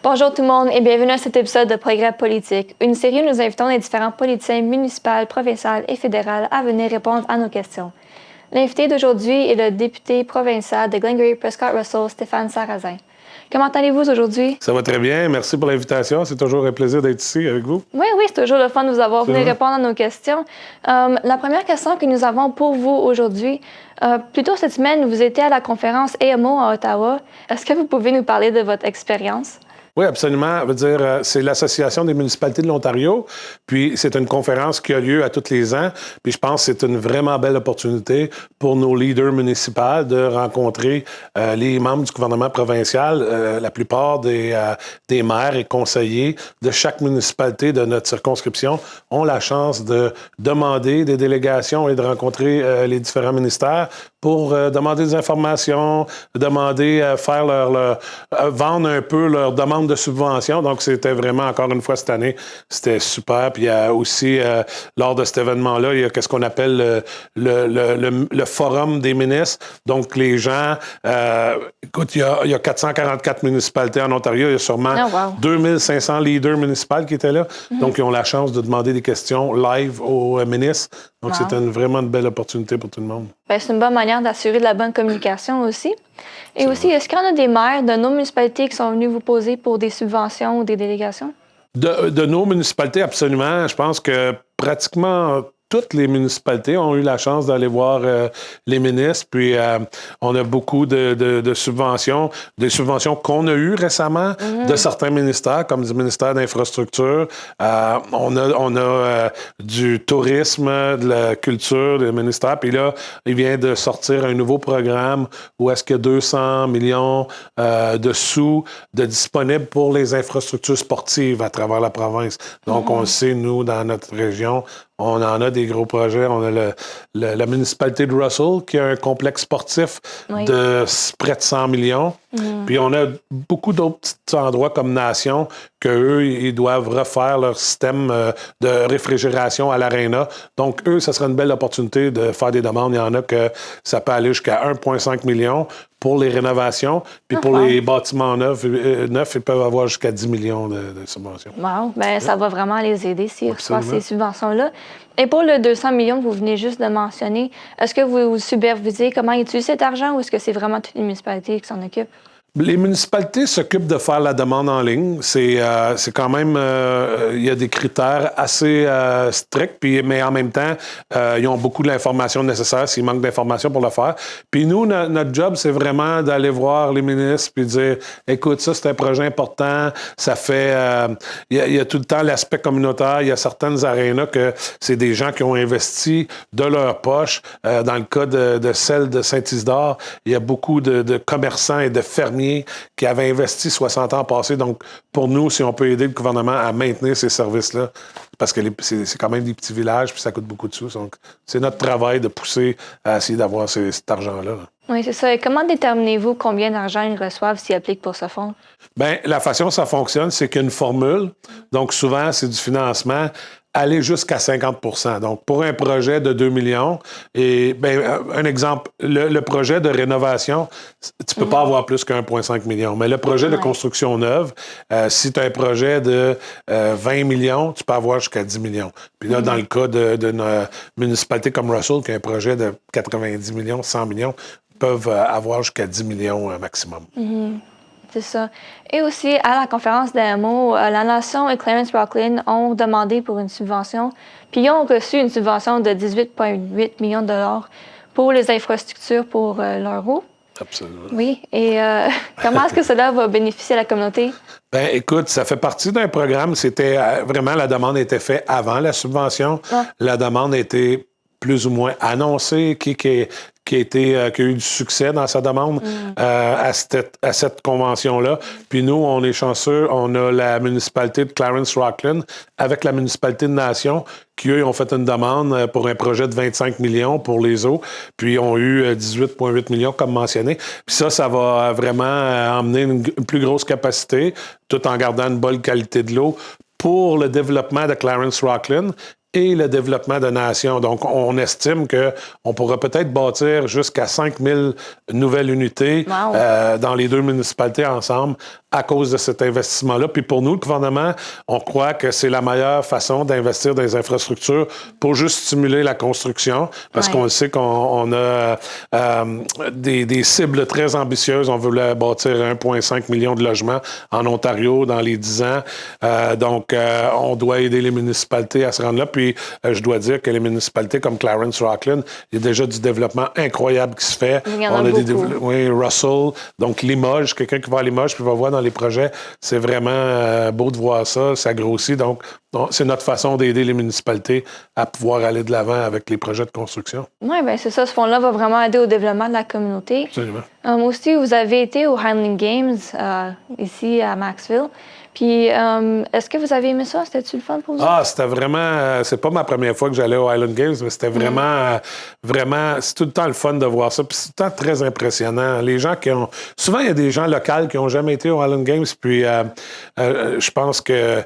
Bonjour tout le monde et bienvenue à cet épisode de Progrès politique, une série où nous invitons les différents politiciens municipaux, provinciaux et fédéraux à venir répondre à nos questions. L'invité d'aujourd'hui est le député provincial de Glengarry Prescott Russell, Stéphane Sarrazin. Comment allez-vous aujourd'hui? Ça va très bien. Merci pour l'invitation. C'est toujours un plaisir d'être ici avec vous. Oui, c'est toujours le fun de vous avoir venu répondre à nos questions. La première question que nous avons pour vous aujourd'hui, plus tôt cette semaine, vous étiez à la conférence AMO à Ottawa. Est-ce que vous pouvez nous parler de votre expérience? Oui, absolument. Je veux dire, c'est l'Association des municipalités de l'Ontario. Puis, c'est une conférence qui a lieu à tous les ans. Puis, je pense que c'est une vraiment belle opportunité pour nos leaders municipaux de rencontrer les membres du gouvernement provincial. La plupart des maires et conseillers de chaque municipalité de notre circonscription ont la chance de demander des délégations et de rencontrer les différents ministères pour demander des informations, demander, vendre un peu leurs demandes de subventions. Donc, c'était vraiment, encore une fois, cette année, c'était super. Puis, il y a aussi, lors de cet événement-là, il y a ce qu'on appelle le forum des ministres. Donc, les gens... écoute, il y a 444 municipalités en Ontario. Il y a sûrement 2500 leaders municipaux qui étaient là. Donc, ils ont la chance de demander des questions live aux ministres. Donc, c'était vraiment une belle opportunité pour tout le monde. Bien, c'est une bonne manière d'assurer de la bonne communication aussi. Et aussi, est-ce qu'il y en a des maires de nos municipalités qui sont venus vous poser pour des subventions ou des délégations? De nos municipalités, absolument. Je pense que pratiquement toutes les municipalités ont eu la chance d'aller voir les ministres. Puis, on a beaucoup de subventions, des subventions qu'on a eues récemment de certains ministères, comme du ministère d'Infrastructure. On a du tourisme, de la culture, des ministères. Puis là, il vient de sortir un nouveau programme où est-ce qu'il y a 200 millions de sous de disponibles pour les infrastructures sportives à travers la province. Donc, on le sait, nous, dans notre région, on en a des gros projets. On a la municipalité de Russell qui a un complexe sportif de près de 100 millions. Puis on a beaucoup d'autres petits endroits comme Nation qu'eux, ils doivent refaire leur système de réfrigération à l'aréna. Donc, eux, ça serait une belle opportunité de faire des demandes. Il y en a que ça peut aller jusqu'à 1,5 million pour les rénovations. Puis pour les bâtiments neufs, ils peuvent avoir jusqu'à 10 millions de subventions. Wow! Bien, ça va vraiment les aider s'ils reçoivent ces subventions-là. Et pour le 200 millions que vous venez juste de mentionner, est-ce que vous supervisez comment ils utilisent cet argent ou est-ce que c'est vraiment toutes les municipalités qui s'en occupent? Les municipalités s'occupent de faire la demande en ligne. C'est quand même... il y a des critères assez stricts, mais en même temps, ils ont beaucoup de l'information nécessaire s'il manque d'informations pour le faire. Puis nous, notre job, c'est vraiment d'aller voir les ministres puis dire, écoute, ça, c'est un projet important. Ça fait... il y a tout le temps l'aspect communautaire. Il y a certaines arénas que c'est des gens qui ont investi de leur poche. Dans le cas de celle de Saint-Isidore, il y a beaucoup de commerçants et de fermiers qui avaient investi 60 ans passés. Donc, pour nous, si on peut aider le gouvernement à maintenir ces services-là, parce que c'est quand même des petits villages, puis ça coûte beaucoup de sous. Donc, c'est notre travail de pousser à essayer d'avoir cet argent-là. Oui, c'est ça. Et comment déterminez-vous combien d'argent ils reçoivent s'ils appliquent pour ce fonds? Bien, la façon dont ça fonctionne, c'est qu'il y a une formule. Donc, souvent, c'est du financement aller jusqu'à 50 %. Donc, pour un projet de 2 millions, et bien, un exemple, le projet de rénovation, tu peux pas avoir plus qu'1,5 million. Mais le projet de construction neuve, si tu as un projet de 20 millions, tu peux avoir jusqu'à 10 millions. Puis là, dans le cas d'une municipalité comme Russell, qui a un projet de 90 millions, 100 millions, peuvent avoir jusqu'à 10 millions maximum. C'est ça. Et aussi, à la conférence d'AMO, la Nation et Clarence Rocklin ont demandé pour une subvention, puis ils ont reçu une subvention de 18,8 millions de dollars pour les infrastructures pour leur eau. Absolument. Oui. Et comment est-ce que cela va bénéficier la communauté? Bien, écoute, ça fait partie d'un programme. C'était vraiment, la demande était faite avant la subvention. La demande était plus ou moins annoncée, qui a eu du succès dans sa demande à cette convention-là. Puis nous, on est chanceux, on a la municipalité de Clarence Rocklin avec la municipalité de Nation qui, eux, ont fait une demande pour un projet de 25 millions pour les eaux, puis ont eu 18,8 millions, comme mentionné. Puis ça va vraiment emmener une plus grosse capacité, tout en gardant une bonne qualité de l'eau pour le développement de Clarence Rocklin, et le développement de nations. Donc, on estime qu'on pourra peut-être bâtir jusqu'à 5000 nouvelles unités dans les 2 municipalités ensemble à cause de cet investissement-là. Puis pour nous, le gouvernement, on croit que c'est la meilleure façon d'investir dans les infrastructures pour juste stimuler la construction, parce qu'on sait qu'on a des cibles très ambitieuses. On voulait bâtir 1,5 million de logements en Ontario dans les 10 ans. Donc, on doit aider les municipalités à se rendre là. Puis, je dois dire que les municipalités comme Clarence-Rockland, il y a déjà du développement incroyable qui se fait. Il y en a beaucoup. Oui, Russell, donc Limoges, quelqu'un qui va à Limoges puis va voir dans les projets, c'est vraiment beau de voir ça, ça grossit. Donc, c'est notre façon d'aider les municipalités à pouvoir aller de l'avant avec les projets de construction. Oui, bien c'est ça. Ce fonds-là va vraiment aider au développement de la communauté. Absolument. Aussi, vous avez été aux Highland Games ici à Maxville. Puis, est-ce que vous avez aimé ça? C'était-tu le fun pour vous? Ah, c'était vraiment... c'est pas ma première fois que j'allais aux Highland Games, mais c'était vraiment... c'est tout le temps le fun de voir ça. Puis c'est tout le temps très impressionnant. Les gens qui ont... Souvent, il y a des gens locaux qui n'ont jamais été aux Highland Games, puis je pense que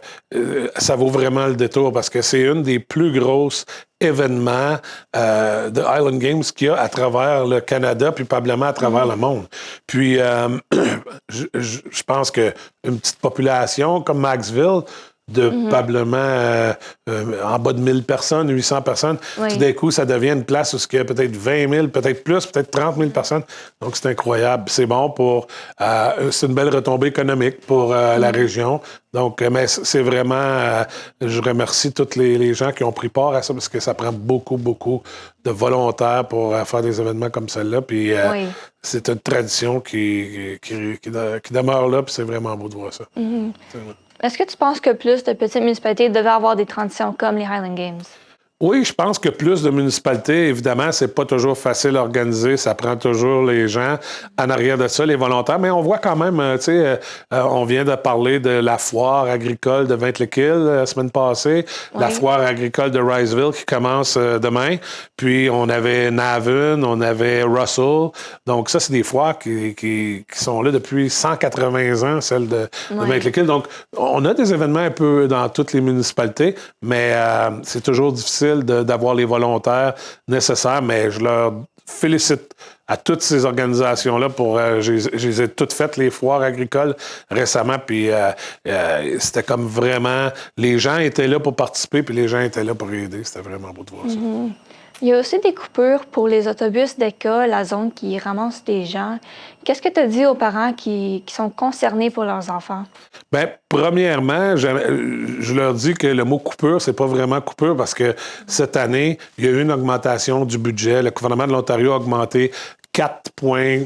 ça vaut vraiment le détour parce que c'est une des plus grosses événements de Highland Games qu'il y a à travers le Canada, puis probablement à travers le monde. Puis, je pense qu'une petite population comme Maxville, de probablement en bas de 1000 personnes, 800 personnes, tout d'un coup, ça devient une place où il y a peut-être 20 000, peut-être plus, peut-être 30 000 personnes. Donc, c'est incroyable. C'est bon pour... c'est une belle retombée économique pour la région. Donc, mais c'est vraiment... je remercie tous les gens qui ont pris part à ça parce que ça prend beaucoup, beaucoup de volontaires pour faire des événements comme celle-là. Puis, c'est une tradition qui demeure là, puis c'est vraiment beau de voir ça. Est-ce que tu penses que plus de petites municipalités devaient avoir des traditions comme les Highland Games? Oui, je pense que plus de municipalités, évidemment, c'est pas toujours facile à organiser. Ça prend toujours les gens en arrière de ça, les volontaires. Mais on voit quand même, tu sais, on vient de parler de la foire agricole de Vintlequille la semaine passée, la foire agricole de Riceville qui commence demain. Puis on avait Navan, on avait Russell. Donc ça, c'est des foires qui sont là depuis 180 ans, celles de Vintlequille. Donc on a des événements un peu dans toutes les municipalités, mais c'est toujours difficile d'avoir les volontaires nécessaires, mais je leur félicite à toutes ces organisations-là pour... je les ai toutes faites, les foires agricoles, récemment, puis c'était comme vraiment... Les gens étaient là pour participer, puis les gens étaient là pour aider. C'était vraiment beau de voir ça. Il y a aussi des coupures pour les autobus d'école, la zone qui ramasse des gens. Qu'est-ce que tu as dit aux parents qui sont concernés pour leurs enfants? Bien, premièrement, je leur dis que le mot coupure, c'est pas vraiment coupure parce que cette année, il y a eu une augmentation du budget. Le gouvernement de l'Ontario a augmenté 4 points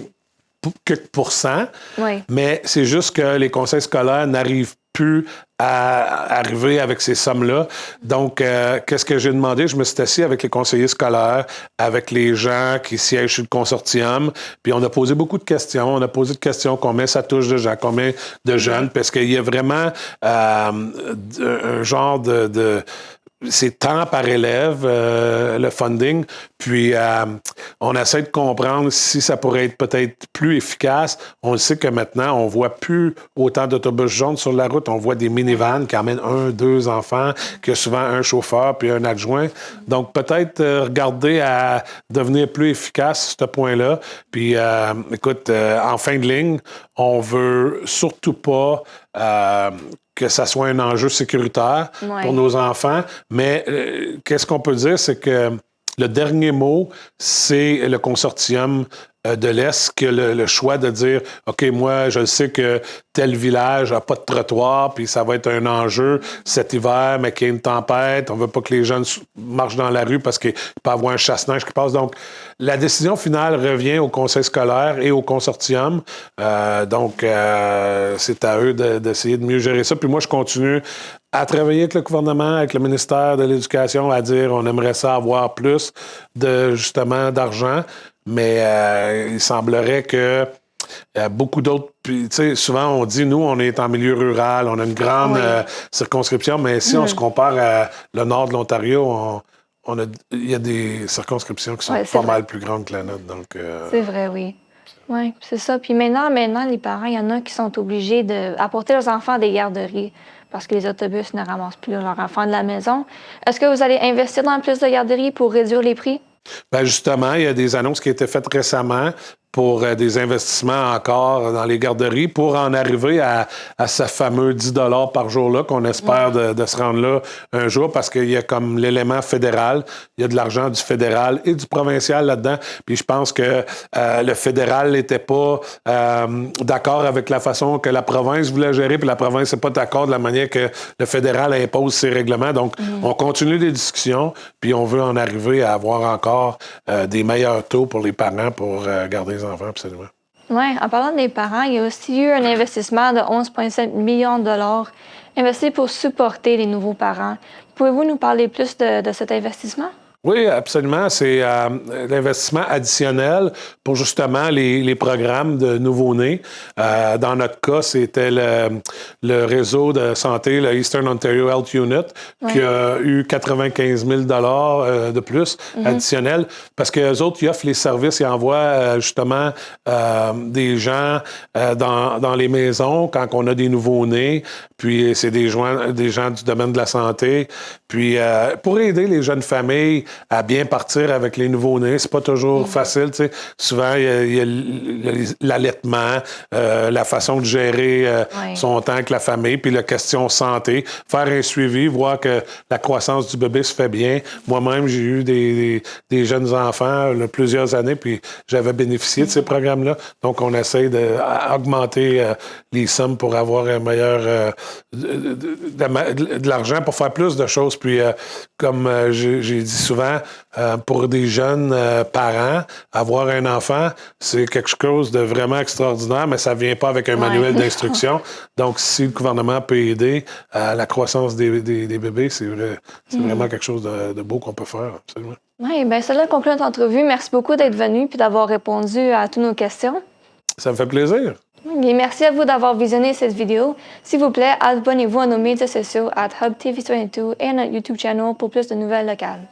quelques pourcents, mais c'est juste que les conseils scolaires n'arrivent plus à arriver avec ces sommes-là. Donc, qu'est-ce que j'ai demandé? Je me suis assis avec les conseillers scolaires, avec les gens qui siègent sur le consortium, puis on a posé beaucoup de questions. On a posé des questions, combien ça touche de gens, combien de jeunes, parce qu'il y a vraiment un genre de c'est temps par élève, le funding. Puis, on essaie de comprendre si ça pourrait être peut-être plus efficace. On le sait que maintenant, on voit plus autant d'autobus jaunes sur la route. On voit des minivans qui amènent 1, 2 enfants, qui a souvent un chauffeur puis un adjoint. Donc, peut-être regarder à devenir plus efficace à ce point-là. Puis, écoute, en fin de ligne, on veut surtout pas... que ça soit un enjeu sécuritaire pour nos enfants. Mais qu'est-ce qu'on peut dire, c'est que le dernier mot, c'est le consortium de l'Est qui a le choix de dire « OK, moi, je sais que tel village n'a pas de trottoir, puis ça va être un enjeu cet hiver, mais qu'il y ait une tempête. On ne veut pas que les jeunes marchent dans la rue parce qu'il peut y avoir un chasse-neige qui passe. » Donc, la décision finale revient au conseil scolaire et au consortium. Donc, c'est à eux d'essayer de mieux gérer ça. Puis moi, je continue à travailler avec le gouvernement, avec le ministère de l'Éducation, à dire on aimerait ça avoir plus justement d'argent, mais il semblerait que beaucoup d'autres... Puis, tu sais, souvent, on dit, nous, on est en milieu rural, on a une grande circonscription, mais si on se compare à le nord de l'Ontario, il y a des circonscriptions qui sont pas mal plus grandes que la nôtre. Donc, c'est vrai, oui. Oui, c'est ça. Puis maintenant, les parents, il y en a qui sont obligés d'apporter leurs enfants à des garderies parce que les autobus ne ramassent plus leurs enfants de la maison. Est-ce que vous allez investir dans plus de garderies pour réduire les prix? Ben justement, il y a des annonces qui ont été faites récemment pour des investissements encore dans les garderies pour en arriver à ce fameux 10 par jour-là qu'on espère de se rendre là un jour parce qu'il y a comme l'élément fédéral, il y a de l'argent du fédéral et du provincial là-dedans. Puis je pense que le fédéral n'était pas d'accord avec la façon que la province voulait gérer, puis la province n'est pas d'accord de la manière que le fédéral impose ses règlements. Donc, on continue les discussions, puis on veut en arriver à avoir encore des meilleurs taux pour les parents pour garder les enfants, absolument. Oui, en parlant des parents, il y a aussi eu un investissement de 11,7 millions de dollars investi pour supporter les nouveaux parents. Pouvez-vous nous parler plus de cet investissement? Oui, absolument. C'est l'investissement additionnel pour justement les programmes de nouveau-nés. Dans notre cas, c'était le réseau de santé, le Eastern Ontario Health Unit, qui a eu 95 000 de plus additionnels parce qu'eux autres, ils offrent les services, ils envoient justement des gens dans les maisons quand on a des nouveau-nés. Puis c'est des gens du domaine de la santé. Puis pour aider les jeunes familles à bien partir avec les nouveaux-nés. C'est pas toujours facile, tu sais. Souvent, il y a l'allaitement, la façon de gérer son temps avec la famille, puis la question santé. Faire un suivi, voir que la croissance du bébé se fait bien. Moi-même, j'ai eu des jeunes enfants plusieurs années, puis j'avais bénéficié de ces programmes-là. Donc, on essaie d'augmenter les sommes pour avoir un meilleur... de l'argent pour faire plus de choses. Puis, comme j'ai dit souvent, pour des jeunes parents, avoir un enfant, c'est quelque chose de vraiment extraordinaire, mais ça ne vient pas avec un manuel d'instruction. Donc, si le gouvernement peut aider à la croissance des bébés, c'est vraiment quelque chose de beau qu'on peut faire, absolument. Oui, bien, cela conclut notre entrevue. Merci beaucoup d'être venu et d'avoir répondu à toutes nos questions. Ça me fait plaisir. Et merci à vous d'avoir visionné cette vidéo. S'il vous plaît, abonnez-vous à nos médias sociaux @HubTV22 et à notre YouTube channel pour plus de nouvelles locales.